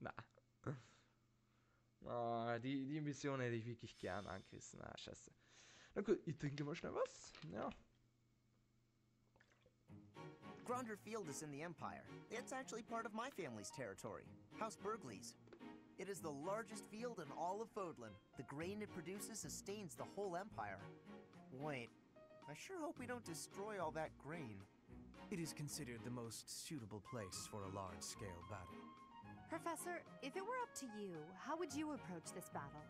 Na. Ah, die Mission hätte ich wirklich gern angerissen. Ah, scheiße. Na gut, ich trinke mal schnell was. Ja. Gronder Field is in the Empire. It's actually part of my family's territory, House Burgleys. It is the largest field in all of Fodlan. The grain it produces sustains the whole Empire. Wait, I sure hope we don't destroy all that grain. It is considered the most suitable place for a large-scale battle. Professor, if it were up to you, how would you approach this battle?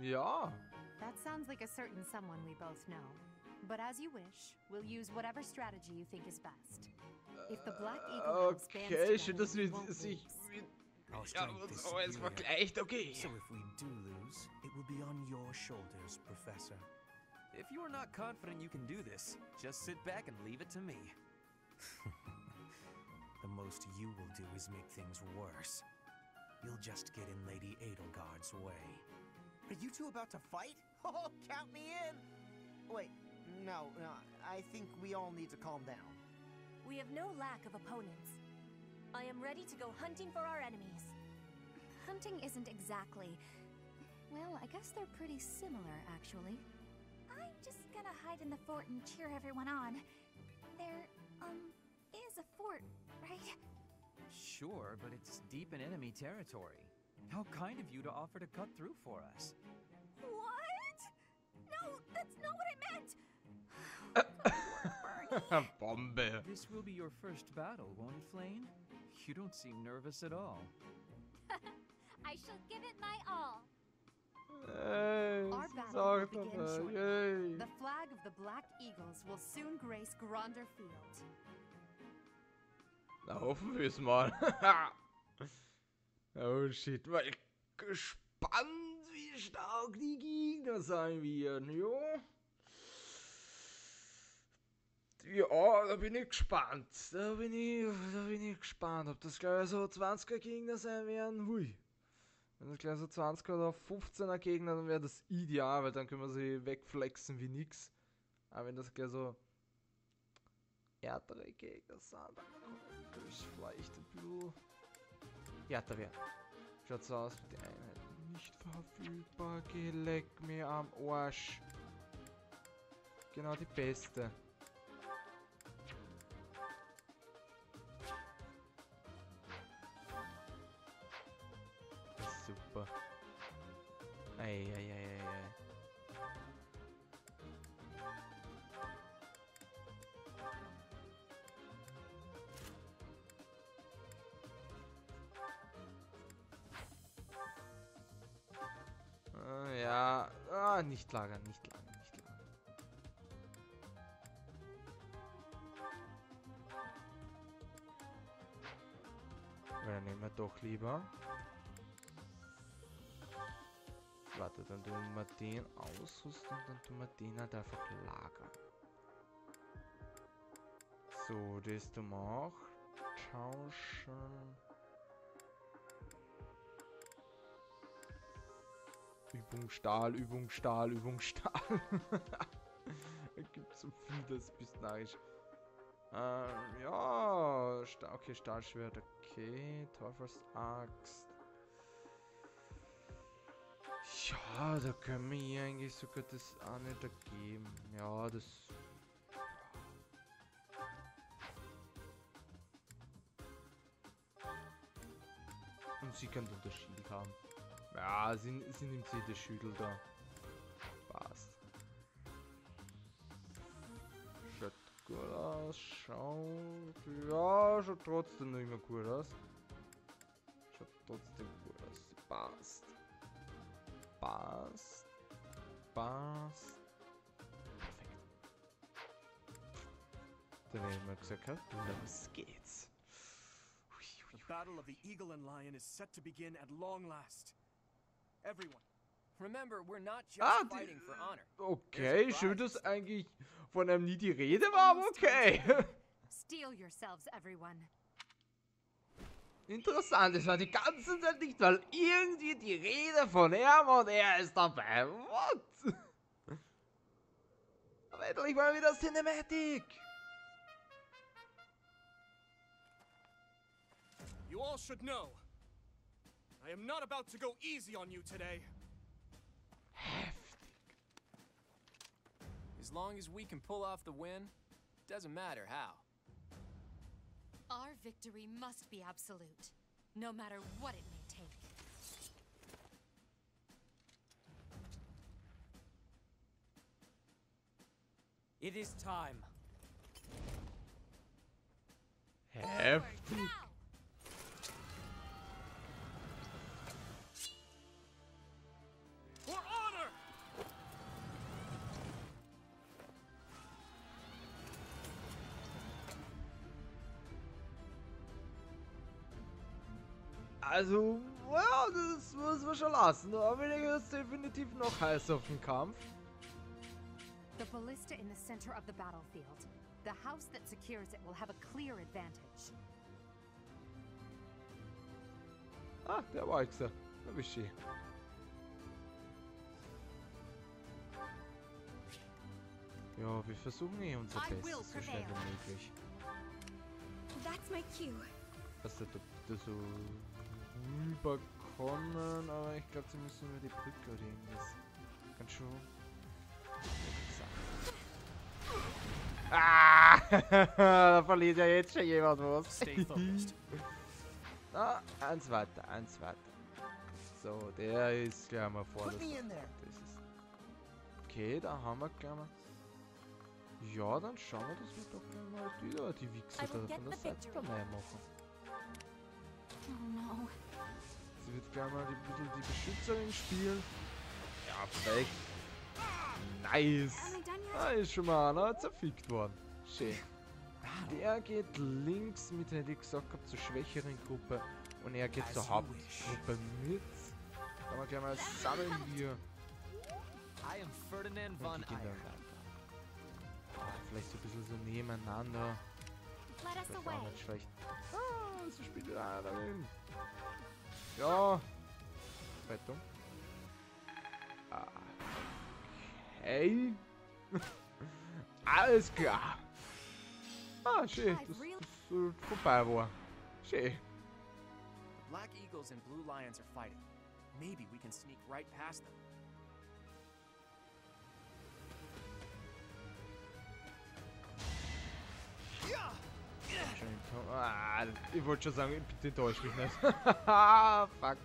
Ja. That sounds like a certain someone we both know. But as you wish, we'll use whatever strategy you think is best. If the Black Eagle House bands Okay, schön, together, dass we wir won't sich lose. ja, uns vergleicht, okay. So if we do lose, it will be on your shoulders, Professor. If you are not confident you can do this, just sit back and leave it to me. The most you will do is make things worse. You'll just get in Lady Edelgard's way. Are you two about to fight? Oh, count me in! Wait, no, I think we all need to calm down. We have no lack of opponents. I am ready to go hunting for our enemies. Hunting isn't exactly... Well, I guess they're pretty similar, actually. I'm just gonna hide in the fort and cheer everyone on. There, is a fort, right? Sure, but it's deep in enemy territory. How kind of you to offer to cut through for us. What? No, that's not what I meant! Bombe. This will be your first battle, won't it, Flame? You don't seem nervous at all. I shall give it my all. Hey, Our battle sag will doch begin mal, shortly. yay. The flag of the Black Eagles will soon grace Gronder Field. Na, hoffen wir es mal. Oh shit, mal gespannt, wie stark die Gegner sein werden, jo. Ja, da bin ich gespannt. Da bin ich gespannt, ob das gleich so 20er Gegner sein werden. Hui. Wenn das gleich so 20er oder 15er Gegner, dann wäre das ideal, weil dann können wir sie wegflexen wie nix. Aber wenn das gleich so härtere Gegner sind, dann könnte es vielleicht ein bisschen härter werden. Schaut so aus wie die Einheit. Nicht verfügbar, geleck mir am Arsch. Genau die beste. Super. Ei. Ja, nicht lagern. Dann nehmen wir doch lieber. Warte, dann tun wir den ausrüsten und dann tun wir den halt einfach lagern. So, das tun wir auch. Tauschen. Übung Stahl. Es gibt so viel, das ist bis narrisch. Ja, okay, Stahlschwert, okay, Teufelsaxt. Ja, da können wir hier eigentlich sogar das eine da geben. Ja, das... Und sie kann dann das Schild haben. Ja, sie nimmt sich das Schüttel da. Passt. Schaut gut aus, schaut trotzdem noch immer gut aus. Schaut trotzdem gut aus. Passt. Perfekt. Dann hätte ich mal gesagt, los geht's. The battle of the Eagle and Lion is set to begin at long last. Everyone, Remember, we're not just fighting for honor. Okay, schön, dass eigentlich von einem nie die Rede war, aber okay. Steel yourselves, everyone. Interessant, es war die ganze Zeit nicht mal irgendwie die Rede von ihm und er ist dabei. What? Aber endlich mal wieder Cinematic! You all should know, I am not about to go easy on you today. Heftig. As long as we can pull off the win, doesn't matter how. Our victory must be absolute, no matter what it may take. It is time. Heftig. For honor! Also, ja, das muss man schon lassen. Aber ich ist definitiv noch heiß auf den Kampf. The ballista in the center of the battlefield. The house that secures it will have a clear advantage. Ah, der Walzer. Na, wie schön. Ja, wir versuchen eh unser Bestes, so schnell wie möglich. That's my cue. Dass wir da so rüberkommen, aber ich glaube, sie müssen über die Brücke oder irgendwas. Ganz schön. Ah! Da verliert ja jetzt schon jemand was. Ah, eins weiter, eins weiter. So, der ist gleich mal vor. Das ist okay, da haben wir gleich mal. Ja, dann schauen wir, dass wir doch gleich mal die Wichser da von der Seite dabei machen. Oh no. Sie wird gleich mal ein bisschen die Beschützerin spielen. Ja, perfekt. Nice. Da ist schon mal einer zerfickt worden. Schön. Der geht links mit, hätte ich gesagt, zur schwächeren Gruppe. Und er geht zur Hauptgruppe mit. Kann man gleich mal sammeln hier. I am Ferdinand von Vielleicht so ein bisschen so nebeneinander. Das war nicht schlecht. Ah, sie spielt da darin. Ja. Rettung. Okay. Alles klar. Ah, schön, dass das vorbei war. Schön. Black Eagles and Blue Lions are fighting. Maybe we can sneak right past them. Ah, ich wollte schon sagen, bitte enttäusch mich nicht. Fuck.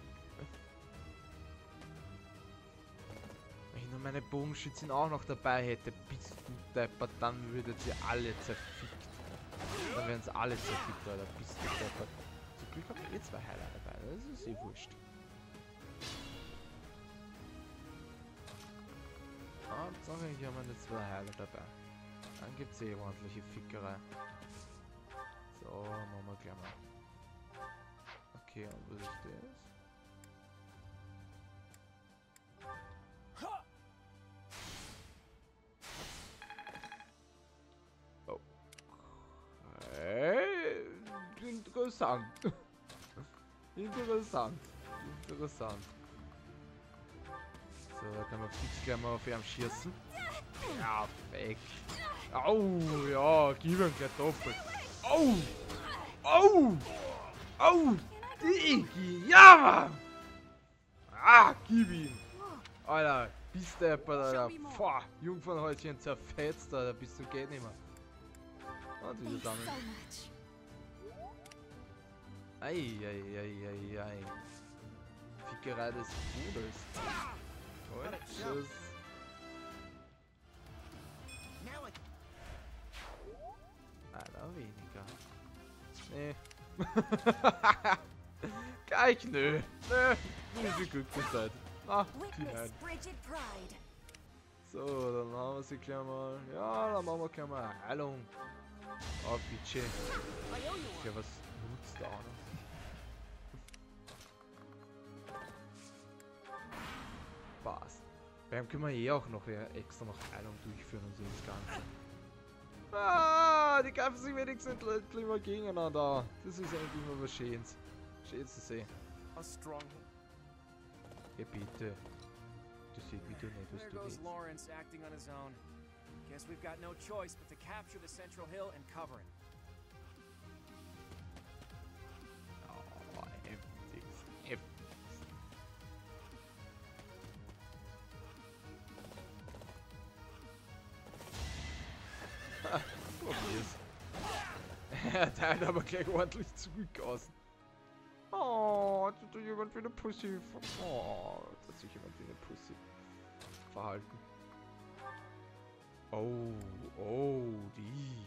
Wenn ich nur meine Bogenschützen auch noch dabei hätte, bist du deppert, dann würdet ihr alle zerfickt. Dann wären es alle zerfickt, Alter, bist du deppert. Zum Glück habe ich eh zwei Heiler dabei, das ist eh wurscht. Hauptsache, ich habe meine zwei Heiler dabei. Dann gibt es eh ordentliche Fickerei. So, machen wir gleich mal. Okay, und was ist das? Okay. Interessant. Interessant. Interessant. So, da kann man fix gleich mal auf ihn schießen. Ja, weg. Au, ja, gib ihm gleich doppelt. Au! Au! Au! Digi! Ja, Mann! Ah, gib ihn! Alter, bist du Alter. Boah, Jungfernhäuschen zerfetzt, Alter, bis zum geht nicht mehr. Und wieder sammeln. Ei. Fickerei des Todes. Toll, tschüss. Einer weniger. Nee. Gleich nö. Nö. Wie viel Glück das seid. Ah, die Nein. So, dann haben wir sie gleich mal. Ja, dann machen wir gleich mal eine Heilung. Oh, bitte. Ja, was nutzt da noch? Passt. Beim können wir eh auch noch extra noch Heilung durchführen und so das Ganze. Ah, die greifen sich wenigstens immer gegeneinander. Das ist eigentlich immer was Schönes. Schön zu sehen. Ja, bitte. Du siehst wieder nicht, was du willst. Guess we've got no choice but to capture the central hill and cover it. Oh, heftig. Heftig. Probier's. Er teilt aber gleich ordentlich zurück aus. Oh, jetzt hat sich jemand wie eine Pussy. Oh, jetzt hat sich jemand wie eine Pussy verhalten. Oh, die.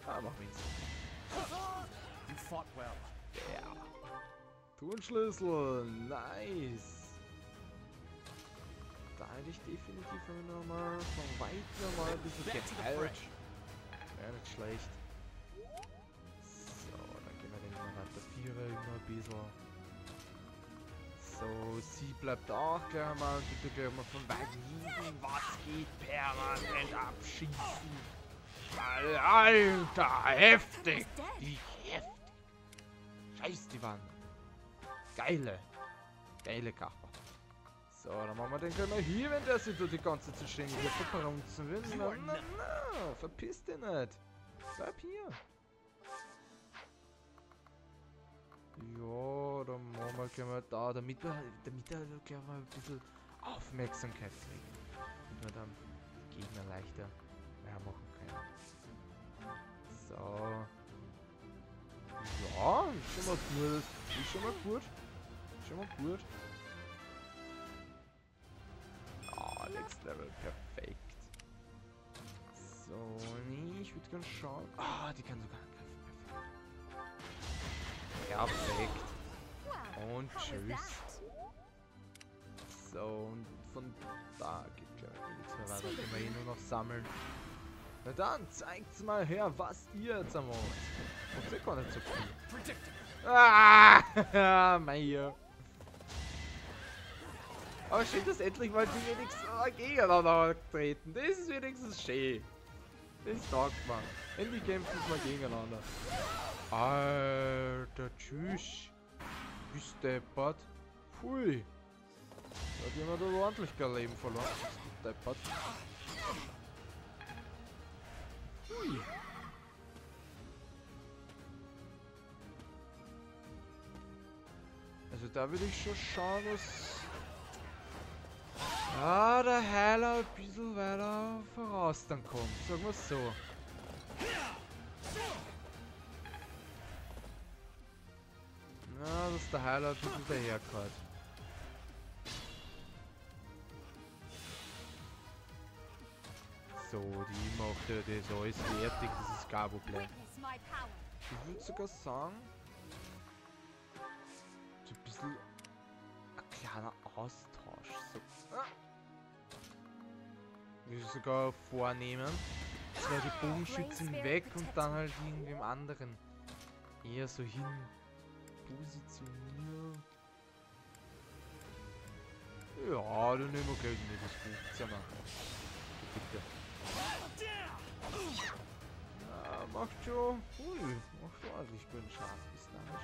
Ah, mach ihn. You fought well. Ja. Tonschlüssel, nice. Da hätte ich definitiv nochmal von weit nochmal ein bisschen geheilt. Wäre nicht schlecht. So, dann gehen wir den mal weiter Vierer immer ein bisschen. So, sie bleibt auch gleich mal und bitte gleich mal von weit hinten. Was geht permanent abschießen? Alter, heftig! Die heftig! Scheiß die Wand! Geile Kacher. So, dann machen wir den gleich mal hier, wenn der sich da die ganze Zeit ständig hier verbrunzen will. Na, verpiss dich nicht. Bleib hier. Ja, dann machen wir gleich mal da, damit er gleich mal ein bisschen Aufmerksamkeit kriegt. Und wir dann die Gegner leichter mehr machen können. So. Ja, ist schon mal gut. Next Level, perfekt. So, nee, ich würde gerne schauen. Ah, die kann sogar angreifen. Perfekt. Und tschüss. So, und von da geht gleich nichts mehr weiter. Können wir hier nur noch sammeln. Na dann, zeigt's mal her, was ihr jetzt am Ort. Und ihr gar nicht so viel. Ah, mein. Aber schön, dass endlich mal die wenigstens gegeneinander treten. Das ist wenigstens schön. Das taugt man. Endlich kämpfen sie mal gegeneinander. Alter, tschüss. Bist deppert. Pfui. Da hat jemand ordentlich kein Leben verloren. Bist du deppert. Pfui. Also da würde ich schon schauen, dass... Ja, der Heiler ein bisschen weiter voraus dann kommt, sagen wir es so. Ja, dass der Heiler ein bisschen daherkommt. So, die macht ja das alles fertig, das ist kein Problem. Ich würde sogar sagen, so ein bisschen ein kleiner Austausch. So. Ich sogar vornehmen, zwar die Bogenschützen weg und dann halt irgendwem anderen eher so hin positionieren. Ja, dann nehmen wir gleich nicht das 15er. Bitte. Ja, macht schon. Macht schon ordentlich guten Schaden bis dahin.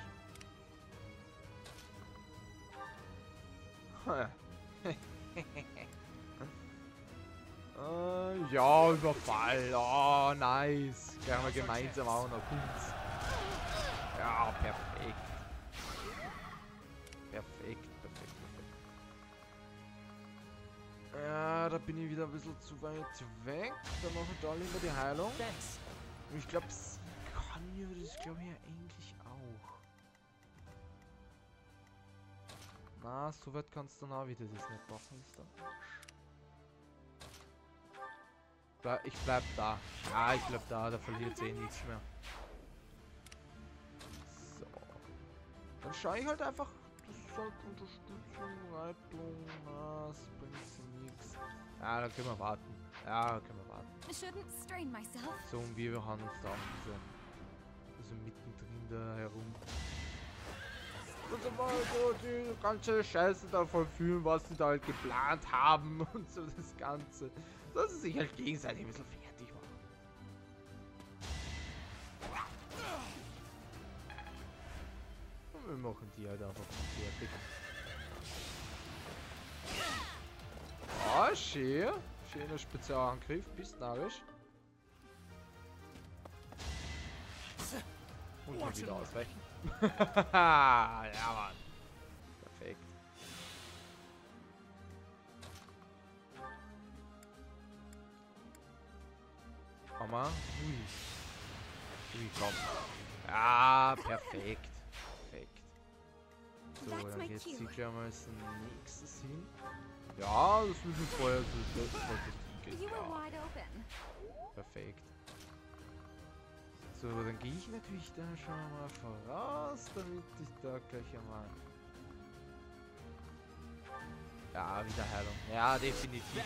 Ja, Überfall. Oh, nice. Gleich mal gemeinsam auch noch gut. Ja, perfekt. Perfekt. Ja, da bin ich wieder ein bisschen zu weit weg. Dann mache ich da lieber die Heilung. Ich glaube, sie kann ja das, glaube ich, ja eigentlich auch. Na, so weit kannst du dann auch wieder das nicht machen, ist da. Ich bleib da. Ja, ich bleib da, da verliert sie eh nichts mehr. So. Dann schaue ich halt einfach. Das sagt Unterstützung, Leitung, das bringt sie nichts. Ja, dann können wir warten. So, und wir haben uns da auch so mittendrin da herum. Also mal so die ganze Scheiße da vollführen, was sie da halt geplant haben und so das Ganze. Dass sie sich halt gegenseitig ein bisschen fertig machen. Und wir machen die halt einfach fertig. Ja, schön. Schöner Spezialangriff, bist narrisch. Und mal wieder ausweichen. Ja, Mann. Perfekt. Hammer. Ui. Ui, komm. Ja, perfekt. Perfekt. So, dann jetzt zieht gleich mal das nächstes hin. Ja, das müssen wir vorher so You were wide open. perfekt. So, dann gehe ich natürlich da schon mal voraus, damit ich da gleich einmal... Ja, wieder Heilung. Ja, definitiv.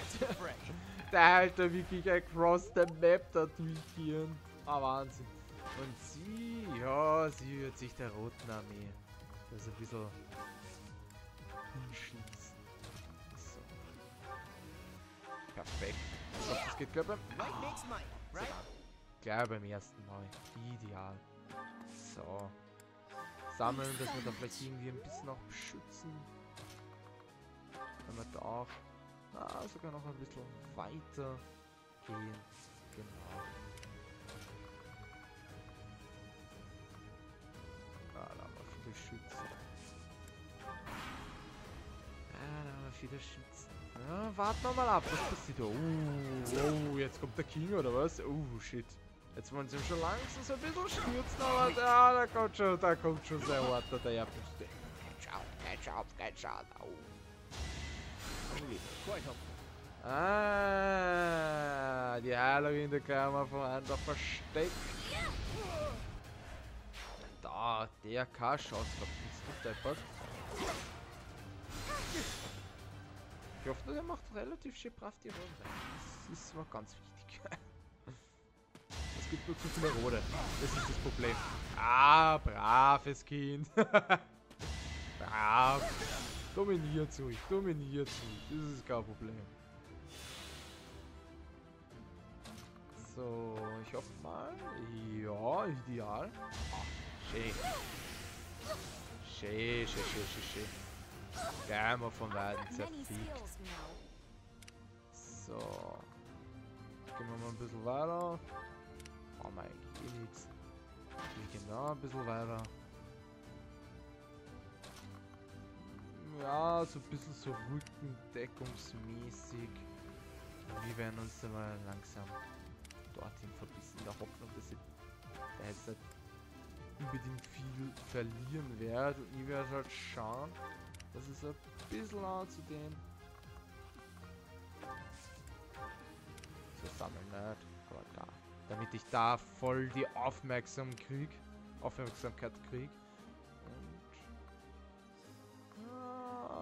Der heilt da wirklich across the map da durchgehen. Ah, Wahnsinn. Und sie, ja, sie hört sich der Roten Armee. Das ein bisschen hinschießen. So. Perfekt. Ich glaube, das geht gleich beim... Might makes might, right? Gleich beim ersten Mal. Ideal. So. Sammeln, dass wir da vielleicht irgendwie ein bisschen auch beschützen. Wenn wir da auch sogar noch ein bisschen weiter gehen. Genau. Da haben wir viele Schützen. Da haben wir viele Schützen. Ja, warten wir mal ab, was passiert da? Oh, jetzt kommt der King oder was? Oh, shit. Jetzt wollen sie schon langsam so ein bisschen stürzen, aber ja, da kommt schon sehr hart der Erdbüste. Kein Schaden. Oh. Ah, die Heilung in der Klammer voneinander versteckt. Da, der kann Chance verpisst, du deppert. Ich hoffe, der macht relativ schön brav die Runde. Das ist mal ganz wichtig. Es gibt nur zu viele Rote. Das ist das Problem. Ah, braves Kind. Brav. Dominiert ruhig. Das ist kein Problem. So, ich hoffe mal. Ja, ideal. Schön. Schön. Gleich mal von Weitem zerfickt. So. Gehen wir mal ein bisschen weiter. Haben wir eigentlich eh nichts. Wir gehen da ein bisschen weiter. Ja, so ein bisschen so rückendeckungsmäßig. Wir werden uns dann mal langsam dorthin verbissen, in der Hoffnung, dass ich da jetzt nicht unbedingt viel verlieren werde. Und ich werde halt schauen, dass es ein bisschen auch zu den so sammeln nicht, aber da. Damit ich da voll die Aufmerksamkeit krieg.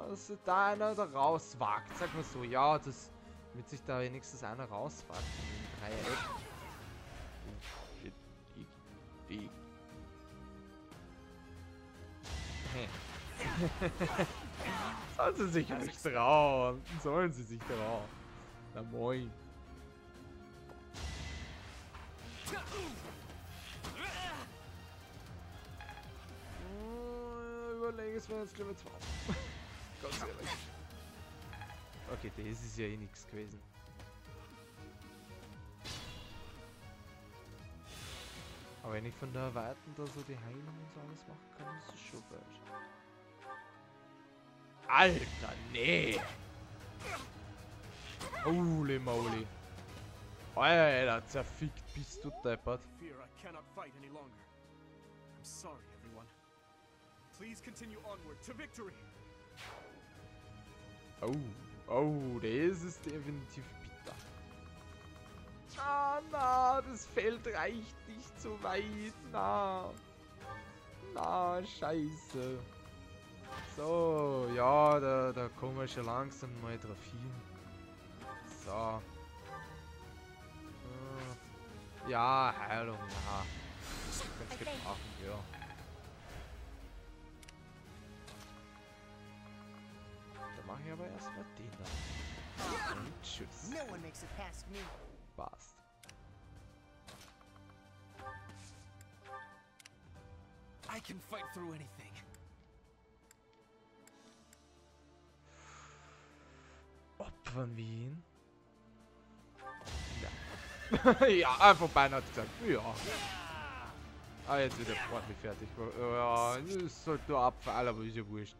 Dass da einer da rauswagt, sag mal so, ja, das damit sich da wenigstens einer rauswagt in den Dreieck. Sollen sie sich nicht trauen. Na moin. Überlege es mir jetzt gleich mal zwei. Ganz ehrlich. Okay, das ist ja eh nichts gewesen. Aber wenn ich von der Weiten da so die Heilung und so alles machen kann, ist es schon falsch. Alter, nee! Holy moly! Alter, zerfickt bist du deppert. Fear I cannot fight any longer. I'm sorry, everyone. Please continue onward to victory. Oh, das ist definitiv bitter. Ah, na, das Feld reicht nicht so weit. Na, scheiße. So, ja, da kommen wir schon langsam mal drauf hin. So. Ja, Heilung, ja. Ganz gebrauchen, ja. Da mache ich aber erstmal den da. Und tschüss. No one makes it past me. Passt. I can fight through anything. Ob Von Wien? Ja. Ja, einfach beinahe hat gesagt, ja. Ah, jetzt wird er ordentlich fertig. Ja, das sollte nur abfallen, aber ist ja wurscht.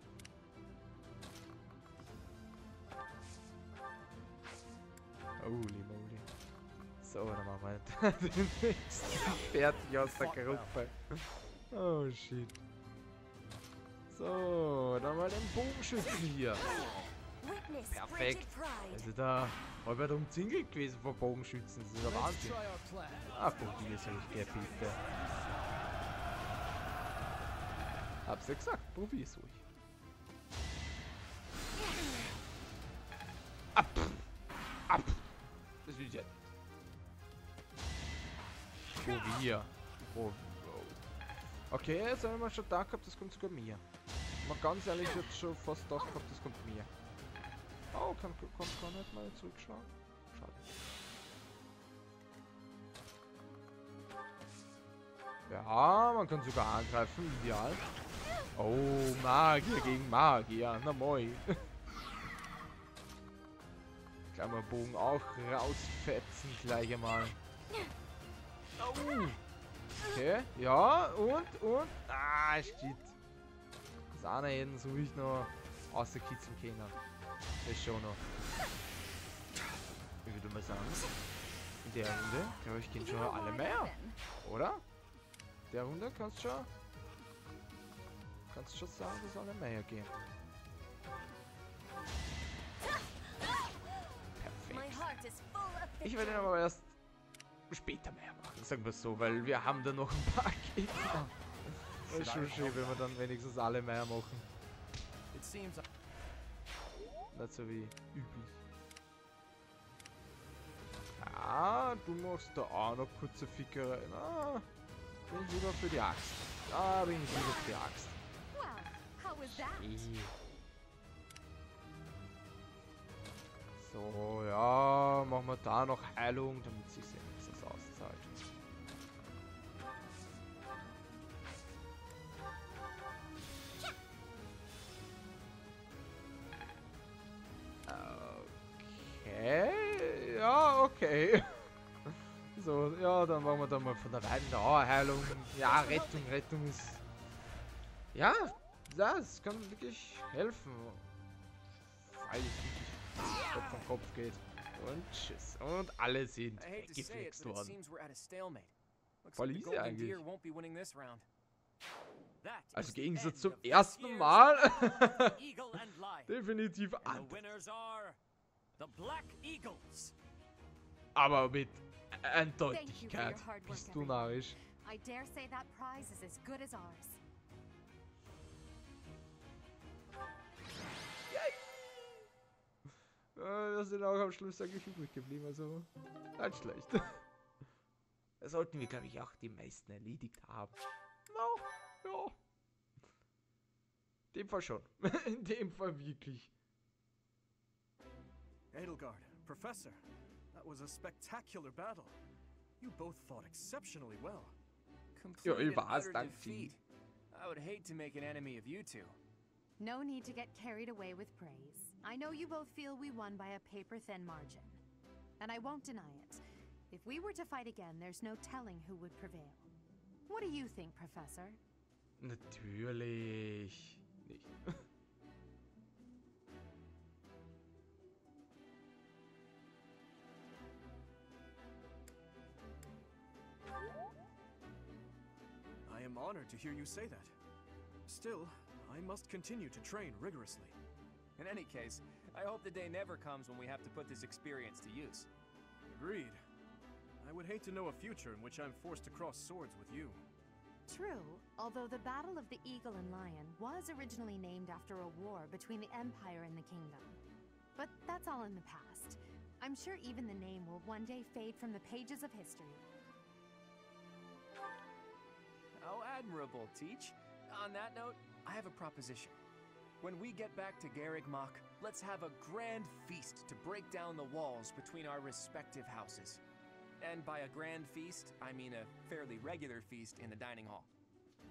Holy moly. So, dann machen wir den nächsten fertig aus der Gruppe. Oh shit. So, dann mal den Bogenschützen hier. Perfekt. Also da halber umzingelt gewesen von Bogenschützen. Das ist der Wahnsinn. Ah, probier soll ich gerne bitte. Hab's ja gesagt, probier's ruhig. Ab! Ab! Das will ich ja nicht. Probier. Oh. Okay, jetzt haben wir schon da gehabt, das kommt sogar mir. Mal ganz ehrlich, ich hätte schon fast gedacht gehabt, das kommt mir. Oh, kann gar nicht mal zurückschlagen. Schade. Ja, man kann sogar angreifen, ideal. Oh, Magier gegen Magier, na moi. Gleich mal Bogen auch rausfetzen, gleich einmal. Oh. Okay, ja, und. Ah, shit. Das eine hätten so ich noch außerkitzen können. Das schon noch. Ich würde mal sagen, in der Runde, glaube ich, gehen schon alle mehr. Oder? In der Runde kannst du schon sagen, dass alle mehr gehen. Perfekt. Ich werde ihn aber erst später mehr machen, sagen wir es so, weil wir haben da noch ein paar Gegner. Das ist schon schön, wenn wir dann wenigstens alle mehr machen. Nicht so wie üblich. Ah, du machst da auch noch kurze Fickereien. Ah, bin ich lieber für die Axt. Ah, bin ich lieber für die Axt. So, ja, machen wir da noch Heilung, damit sich wenigstens auszahlt. Okay, ja, okay. So, ja, dann machen wir da mal von der Weidendauer Heilung. Ja, Rettung ist... Ja, das kann wirklich helfen. Weil es wirklich Kopf an Kopf geht. Und tschüss. Und alle sind weggeflext worden. Voll easy eigentlich. Also im Gegensatz zum ersten Mal. Definitiv anders. Aber mit Eindeutigkeit. Bist du narrisch. I dare say that prize is as good as ours. Wir sind auch am Schluss eigentlich übrig geblieben, also nicht schlecht. Da sollten wir, glaube ich, auch die meisten erledigt haben. No, ja. In dem Fall schon. In dem Fall wirklich. Edelgard, Professor, that was a spectacular battle. You both fought exceptionally well. Ja, ich war's, danke. I would hate to make an enemy of you two. No need to get carried away with praise. I know you both feel we won by a paper-thin margin. And I won't deny it. If we were to fight again, there's no telling who would prevail. What do you think, Professor? Natürlich nicht. I am honored to hear you say that. Still, I must continue to train rigorously. In any case, I hope the day never comes when we have to put this experience to use. Agreed. I would hate to know a future in which I'm forced to cross swords with you. True, although the Battle of the Eagle and Lion was originally named after a war between the Empire and the Kingdom. But that's all in the past. I'm sure even the name will one day fade from the pages of history. How admirable, Teach. On that note, I have a proposition. When we get back to Garrigmach, let's have a grand feast to break down the walls between our respective houses. And by a grand feast, I mean a fairly regular feast in the dining hall.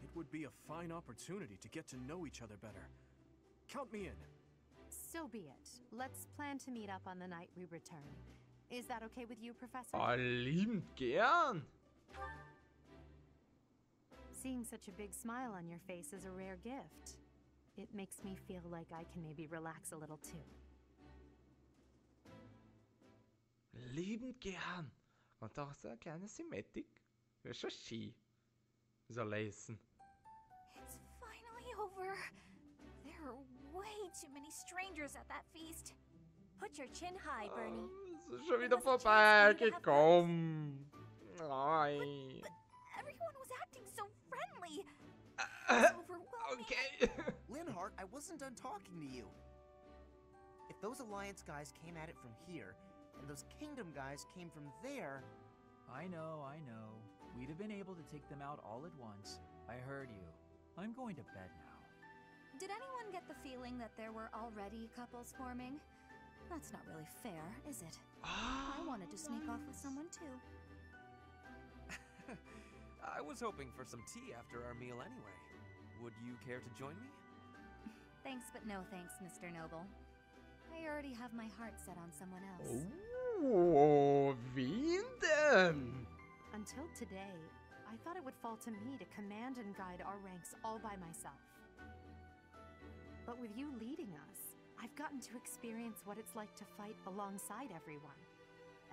It would be a fine opportunity to get to know each other better. Count me in. So be it. Let's plan to meet up on the night we return. Is that okay with you, Professor? Oh, liebend gern. Seeing such a big smile on your face is a rare gift. It makes me feel like I can maybe relax a little too. Liebend gern. Und auch so eine kleine Symmetik. Wäre schon schön. So lesen. It's finally over. There are way too many strangers at that feast. Put your chin high, Bernie. Es ist schon wieder vorbei gekommen. Nein. Everyone was acting so friendly. It's overwhelming. Okay. Linhart, I wasn't done talking to you. If those Alliance guys came at it from here, and those Kingdom guys came from there... I know. We'd have been able to take them out all at once. I heard you. I'm going to bed now. Did anyone get the feeling that there were already couples forming? That's not really fair, is it? I wanted to sneak off with someone too. I was hoping for some tea after our meal anyway. Would you care to join me? Thanks, but no thanks, Mr. Noble. I already have my heart set on someone else. Oh, wen denn? Until today, I thought it would fall to me to command and guide our ranks all by myself. But with you leading us, I've gotten to experience what it's like to fight alongside everyone.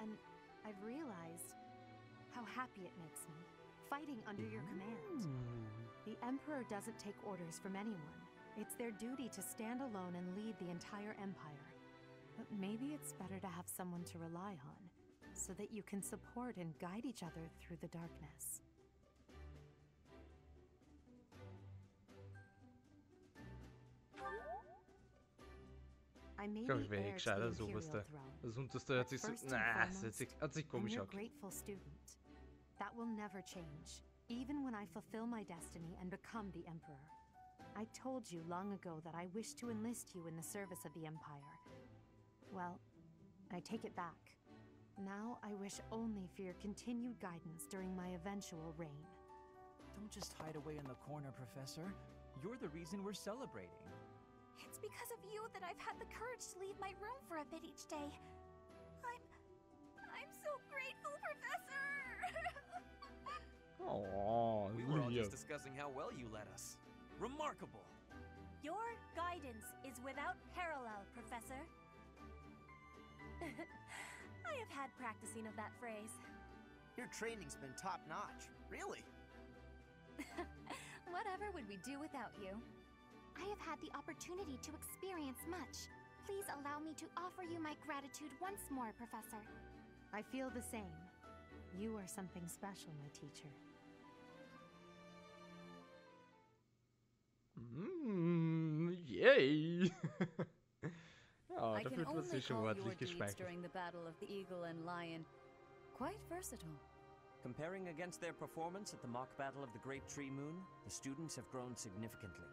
And I've realized how happy it makes me, fighting under your command. The Emperor doesn't take orders from anyone. It's their duty to stand alone and lead the entire Empire. But maybe it's better to have someone to rely on, so that you can support and guide each other through the darkness. I may Glaube be ich, wäre heir to the gescheiter so Imperial was da. throne. Das Unterste hört sich so. First and Na, es foremost, hat sich I'm komisch your angehört. grateful student. That will never change, even when I fulfill my destiny and become the Emperor. I told you long ago that I wish to enlist you in the service of the Empire. Well, I take it back. Now I wish only for your continued guidance during my eventual reign. Don't just hide away in the corner, Professor. You're the reason we're celebrating. It's because of you that I've had the courage to leave my room for a bit each day. I'm so grateful, Professor! Oh, We were all lieb. just discussing how well you led us. Remarkable. Your guidance is without parallel, Professor. I have had practicing of that phrase. Your training's been top-notch. Really? Whatever would we do without you? I have had the opportunity to experience much. Please allow me to offer you my gratitude once more, Professor. I feel the same. You are something special, my teacher. Yay! Ja, I da can fühlt man only sich schon call your ordentlich deeds gespeichert. during the Battle of the Eagle and Lion quite versatile. Comparing against their performance at the mock battle of the Great Tree Moon, the students have grown significantly.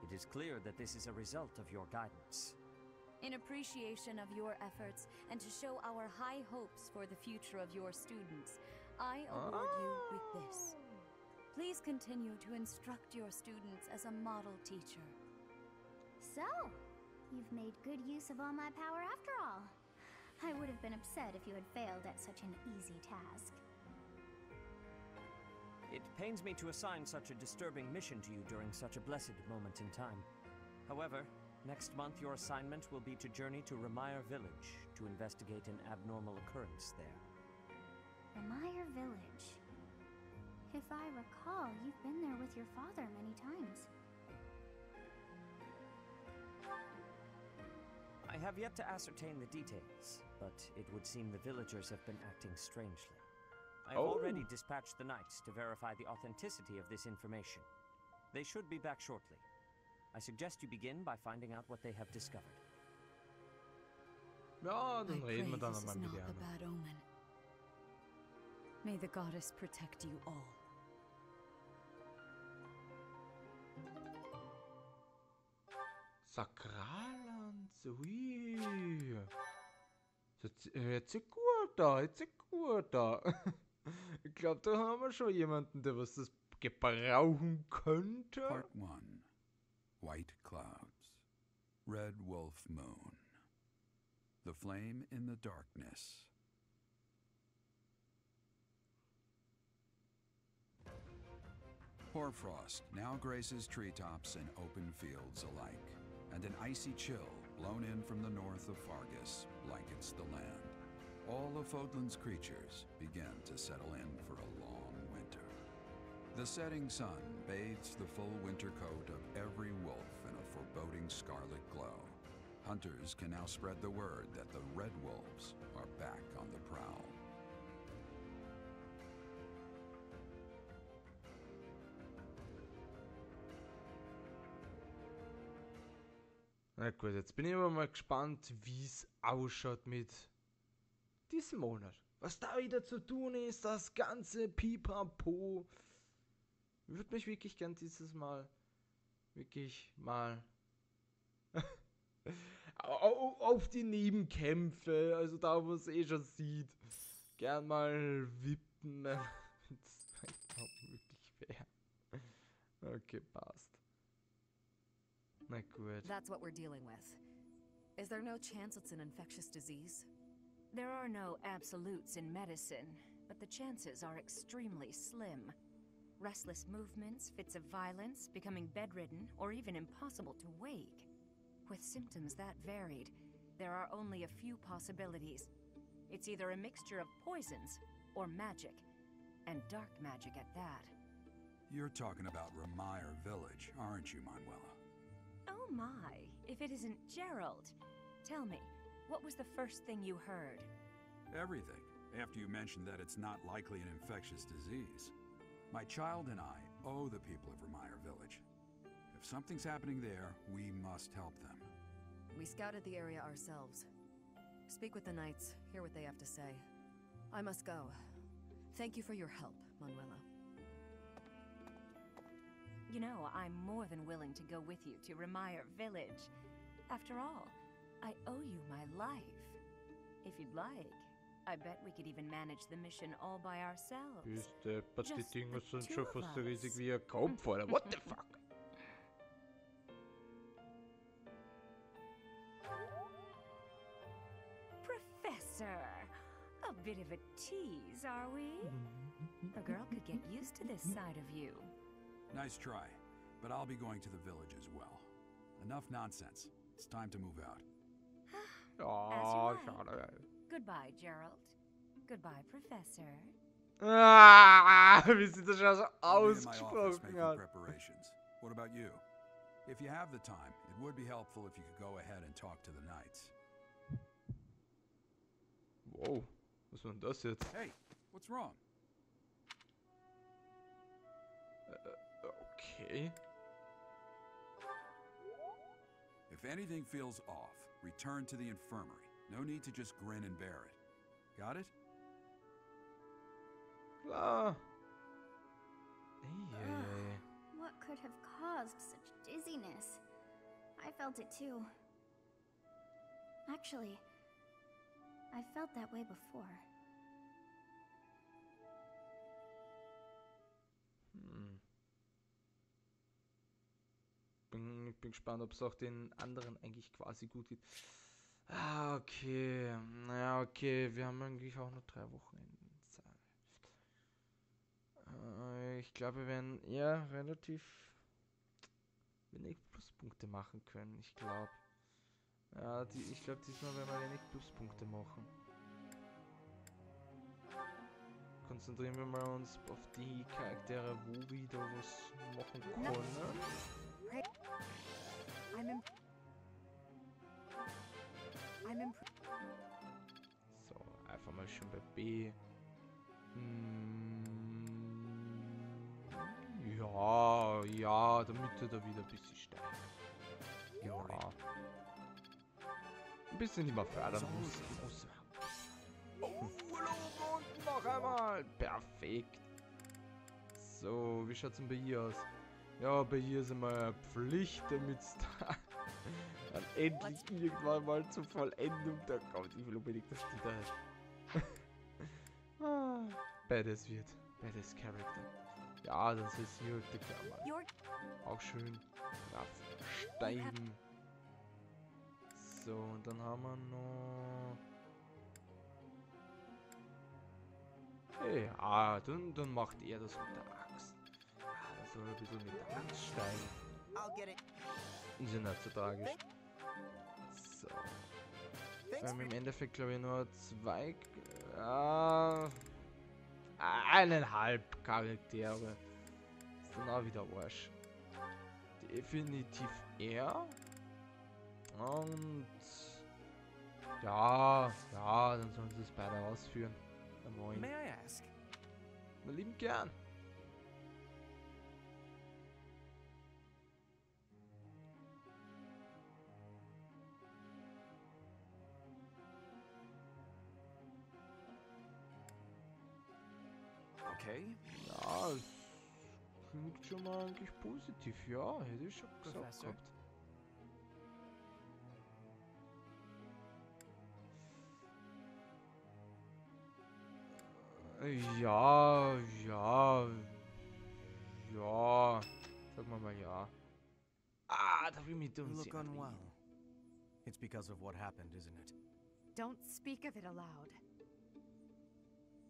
It is clear that this is a result of your guidance. In appreciation of your efforts and to show our high hopes for the future of your students, I award you with this. Please continue to instruct your students as a model teacher. So, you've made good use of all my power after all. I would have been upset if you had failed at such an easy task. It pains me to assign such a disturbing mission to you during such a blessed moment in time. However, next month your assignment will be to journey to Ramire Village to investigate an abnormal occurrence there. Ramire Village. If I recall, you've been there with your father many times. I have yet to ascertain the details, but it would seem the villagers have been acting strangely. I have already dispatched the knights to verify the authenticity of this information. They should be back shortly. I suggest you begin by finding out what they have discovered. Ja, I dann pray reden wir dann this is einmal mit not a Jana. bad omen. May the goddess protect you all. Sakralland, ui. Jetzt sieht gut da, jetzt sieht gut da. Ich glaube, da haben wir schon jemanden, der was das gebrauchen könnte. Part 1. White Clouds. Red Wolf Moon. The flame in the darkness. Hoarfrost now graces treetops and open fields alike, and an icy chill blown in from the north of Fargus blankets the land. All of Fodlan's creatures begin to settle in for a long winter. The setting sun bathes the full winter coat of every wolf in a foreboding scarlet glow. Hunters can now spread the word that the Red Wolves are back on the prowl. Na gut, jetzt bin ich aber mal gespannt, wie es ausschaut mit diesem Monat. Was da wieder zu tun ist, das ganze Pipapo. Ich würde mich wirklich gern dieses Mal auf die Nebenkämpfe, also da wo es eh schon sieht, gern mal wippen, wenn es wirklich wäre. Okay, passt. Na gut. That's what we're dealing with. Is there no chance it's an infectious disease? There are no absolutes in medicine, but the chances are extremely slim. Restless movements, fits of violence, becoming bedridden, or even impossible to wake. With symptoms that varied, there are only a few possibilities. It's either a mixture of poisons or magic, and dark magic at that. You're talking about Remire Village, aren't you, Manuela? Oh my, if it isn't Gerald. Tell me, what was the first thing you heard? Everything, after you mentioned that it's not likely an infectious disease. My child and I owe the people of Remire Village. If something's happening there, we must help them. We scouted the area ourselves. Speak with the knights, hear what they have to say. I must go. Thank you for your help, Manuela. You know, I'm more than willing to go with you to Remire Village. After all, I owe you my life. If you'd like, I bet we could even manage the mission all by ourselves. Die Dinger sind schon fast so riesig wie ein Kopf, oder? What the fuck? Professor, a bit of a tease, are we? A girl could get used to this side of you. Nice try, but I'll be going to the village as well. Enough nonsense. It's time to move out. Oh, schade. Goodbye, Gerald. Goodbye, Professor. Ah, wie sie das schon so I'll be in my office ausgesprochen making hat. preparations. What about you? If you have the time, it would be helpful if you could go ahead and talk to the knights. Wow, was war denn das jetzt? Hey, what's wrong? Okay. If anything feels off, return to the infirmary. No need to just grin and bear it. Got it? Klar. What could have caused such dizziness? I felt it too. Actually, I felt that way before. Ich bin gespannt, ob es auch den anderen eigentlich quasi gut geht. Ah, okay. Naja, okay. Wir haben eigentlich auch nur 3 Wochenenden Zeit. Ich glaube, wir werden eher relativ wenig Pluspunkte machen können. Ich glaube. Ja, ich glaube, diesmal werden wir wenig Pluspunkte machen. Konzentrieren wir mal uns auf die Charaktere, wo wir da was machen können. So, einfach mal schon bei B. Ja, damit er da wieder ein bisschen steigt. Ja. Ein bisschen immer fördern muss. Oh, und noch einmal. Perfekt. So, wie schaut's denn bei ihr aus? Ja, bei ihr ist einmal Pflicht, damit es da dann endlich irgendwann mal zur Vollendung da kommt. Ich will unbedingt, dass die da Badass wird. Badass Charakter. Ja, das ist hier der Kerl. Auch schön. Ja, steigen. So, und dann haben wir noch... Hey, dann macht er das mit der Axt. Da soll er ein bisschen mit der Axt steigen. Ist ja nicht so tragisch. So. Wir haben im Endeffekt, glaube ich, nur 2... 1,5 Charaktere. Ist dann auch wieder Arsch. Definitiv er. Und... Ja, dann sollen sie es beide ausführen. Moin. May I ask? Na, lieben gern. Okay. Ja, es klingt schon mal eigentlich positiv. Ja, hätte ich schon gesagt Professor? gehabt. Ja. Sagen wir mal ja. Da will mit You uns look unwell. It's because of what happened, isn't it? Don't speak of it aloud.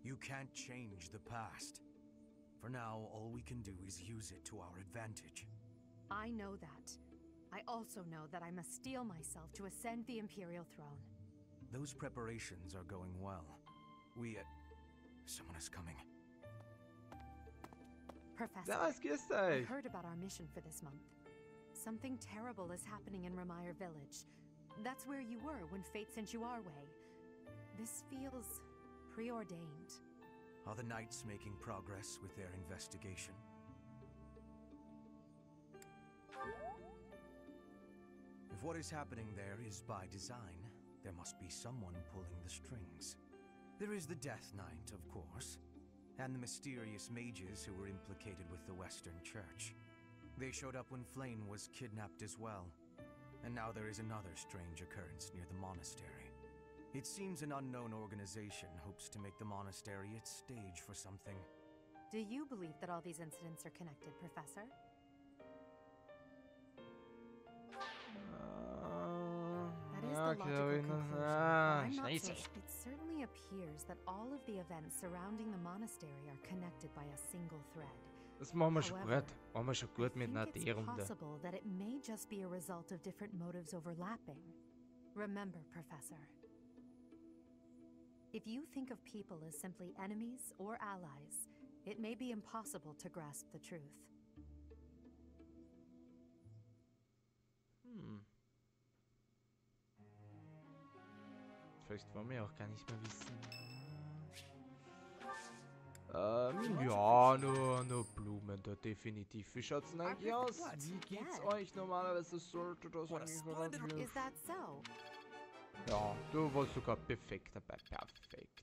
You can't change the past. For now, all we can do is use it to our advantage. I know that. I also know that I must steel myself to ascend the Imperial throne. Those preparations are going well. Someone is coming. Professor, Ja, es geht I euch. heard about our mission for this month. Something terrible is happening in Remire Village. That's where you were when fate sent you our way. This feels preordained. Are the Knights making progress with their investigation? If what is happening there is by design, there must be someone pulling the strings. There is the Death Knight, of course, and the mysterious mages who were implicated with the Western Church. They showed up when Flame was kidnapped as well, and now there is another strange occurrence near the monastery. It seems an unknown organization hopes to make the monastery its stage for something. Do you believe that all these incidents are connected, Professor? That is the logical conclusion, but I'm not so sure. It certainly appears that all of the events surrounding the monastery are connected by a single thread. Das machen wir schon However, gut. Machen wir schon gut mit einer I think D it's Runde. possible that it may just be a result of different motives overlapping. Remember, Professor, if you think of people as simply enemies or allies, it may be impossible to grasp the truth. Vielleicht wollen wir auch gar nicht mehr wissen. Ja, nur Blumen da, definitiv. Wie schaut's denn eigentlich aus? Wie geht's euch normalerweise? Sollte das eigentlich relativ... Is that so? Ja, du warst sogar perfekt dabei. Perfekt.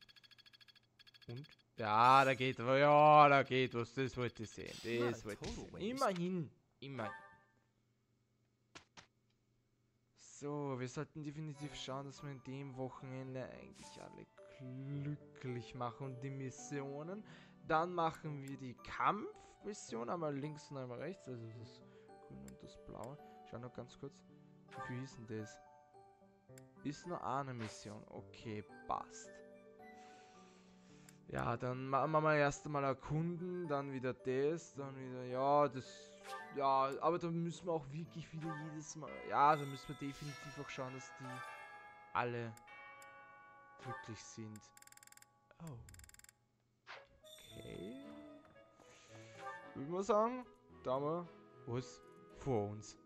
Und? Ja, da geht was. Das wollte ich sehen. Das wollte ich sehen. Immerhin. So, wir sollten definitiv schauen, dass wir in dem Wochenende eigentlich alle glücklich machen und die Missionen. Dann machen wir die Kampfmission, einmal links und einmal rechts, also das Grün und das Blaue. Schau noch ganz kurz, wie viel ist denn das? Ist nur eine Mission, okay, passt. Ja, dann machen wir erst einmal erkunden, dann wieder das, dann wieder, ja, aber da müssen wir auch wirklich wieder jedes Mal, ja, da müssen wir definitiv auch schauen, dass die alle glücklich sind. Oh. Okay. Würde man sagen, da haben wir was vor uns.